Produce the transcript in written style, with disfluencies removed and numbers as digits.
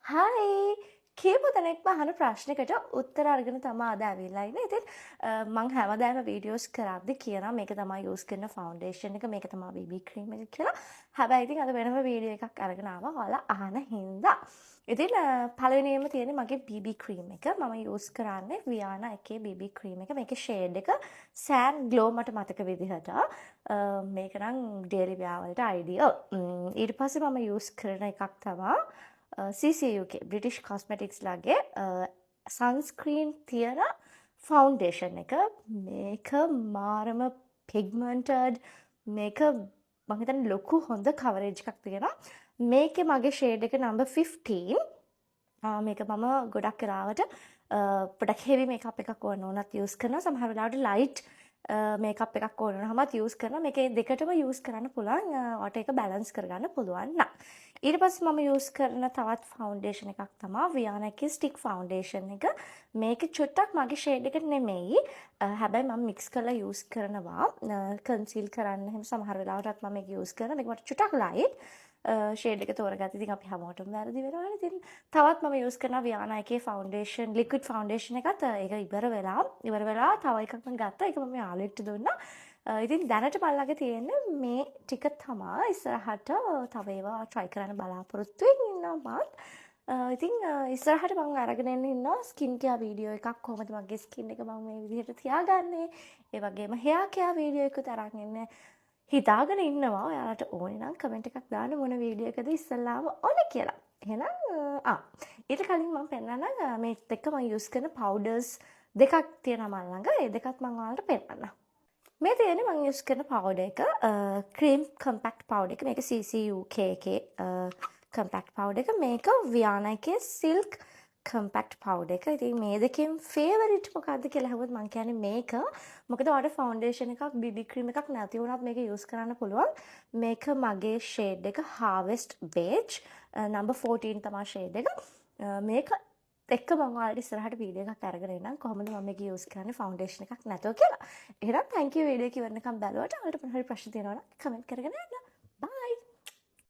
Hi කීප දෙනෙක්ම අහන ප්‍රශ්නකට උත්තර අරගෙන තමයි අද ඇවිල්ලා ඉන්නේ. ඉතින් මම හැමදාම වීඩියෝස් කරද්දි කියනවා මේක තමයි යූස් කරන ෆවුන්ඩේෂන් එක, මේක තමයි BB ක්‍රීම් එක කියලා. හැබැයි ඉතින් අද වෙනම වීඩියෝ එකක් අරගෙන ආවා ඔයාලා අහන හින්දා. ඉතින් පළවෙනියෙන්ම තියෙන්නේ මගේ BB ක්‍රීම් එක. මම යූස් කරන්නේ වියානා එකේ BB ක්‍රීම් එක. මේකේ ෂේඩ් එක සෑන් ග්ලෝ මට මතක විදිහට. මේක නම් ඩේලි වෙයාර් වලට අයිඩියල්. ඊට පස්සේ මම යූස් කරන එකක් තමයි CCUK බ්‍රිටිෂ් කොස්මටික්ස් ලගේ සන්ස්ක්‍රීන් තියෙන ෆවුන්ඩේෂන් එක. මේක මාරම පිග්මන්ටඩ්, මේක මම හිතන්නේ ලොකු හොඳ කවරේජ් එකක් තියෙනවා. මේකේ මගේ ෂේඩ් එක නම්බර් 15. මේක මම ගොඩක් වෙලාවට පොඩක් හෙවි මේකප් එකක් ඕන වුණත් යූස් කරනවා. සමහර වෙලාවට ලයිට් මේකප් එකක් ඕන වුණාමත් යූස් කරනවා. මේකේ දෙකටම යූස් කරන්න පුළුවන්. ඔයාට ඒක බැලන්ස් කරගන්න පුළුවන් නම්. ඊට පස්සේ මම යූස් කරන තවත් ෆවුන්ඩේෂන් එකක් තමයි වියානා එකේ ස්ටික් ෆවුන්ඩේෂන් එක. මේක චුට්ටක් මගේ ෂේඩ් එකට නෙමෙයි. හැබැයි මම මික්ස් කරලා යූස් කරනවා. කන්සීල් කරන්න එහෙම සමහර වෙලාවටත් මම මේක යූස් කරනවා. මේක මට චුට්ටක් ලයිට්. ෂේඩ් එක තෝරගත්ත ඉතින් අපි හැමෝටම වැරදි වෙනවනේ. ඉතින් තවත් මම යූස් කරනවා වියානා එකේ ෆවුන්ඩේෂන් ලික්විඩ් ෆවුන්ඩේෂන් එකත්. ඒක ඉවර වෙලා තව එකක් මම ගත්තා. ඒක මම යාළුවෙක්ට දුන්නා. ඉතින් දැනට මල්ලගේ තියෙන්නේ මේ ටික තමා. ඉස්සරහට තව ඒවා try කරන්න බලාපොරොත්තු වෙනවා මත්. ඉතින් ඉස්සරහට මම අරගෙන එන්න ඉන්නවා ස්කින් කෙයාර් වීඩියෝ එකක්. කොහොමද මගේ ස්කින් එක මම මේ විදිහට තියාගන්නේ. ඒ වගේම හෙයාර් කෙයාර් වීඩියෝ එකකුත් අරන් එන්න හිතාගෙන ඉන්නවා. ඔයාලට ඕනේ නම් කමෙන්ට් එකක් දාන්න මොන වීඩියෝ එකද ඉස්සල්ලාම ඕනේ කියලා. එහෙනම් ඊට කලින් මම පෙන්නන්නම් මේත් එක්ක මම යූස් කරන පවුඩර්ස් දෙකක් තියෙනවා මල් ළඟ. ඒ දෙකත් මම ඔයාලට පෙන්නන්නම්. මේ තියෙන්නේ මම යූස් කරන පවුඩර් එක ක්‍රීම් කම්පැක්ට් පවුඩර් එක. මේක CCUK එකේ කම්පැක්ට් පවුඩර් එක. මේක වියානා එකේ සිල්ක් කම්පැක්ට් පවුඩර් එක. ඉතින් මේ දෙකෙන් ෆේවරිට් මොකක්ද කියලා අහුවොත් මම කියන්නේ මේක. මොකද ඔයාලට ෆවුන්ඩේෂන් එකක් BB ක්‍රීම් එකක් නැති වුණත් මේක යූස් කරන්න පුළුවන්. මේක මගේ ෂේඩ් එක Harvest Beige number 14 තමයි ෂේඩ් එක. මේක එක්ක මම ඔයාලට ඉස්සරහට වීඩියෝ එකක් අරගෙන එන්නම් කොහොමද මම මේක යූස් කරන්නේ ෆවුන්ඩේෂන් එකක් නැතුව කියලා. එහෙනම් thank you වීඩියෝ එක ඉවරනකම් බලුවට. ඔයාලට මොන හරි ප්‍රශ්න තියෙනවා නම් කමෙන්ට් කරගෙන යන්න.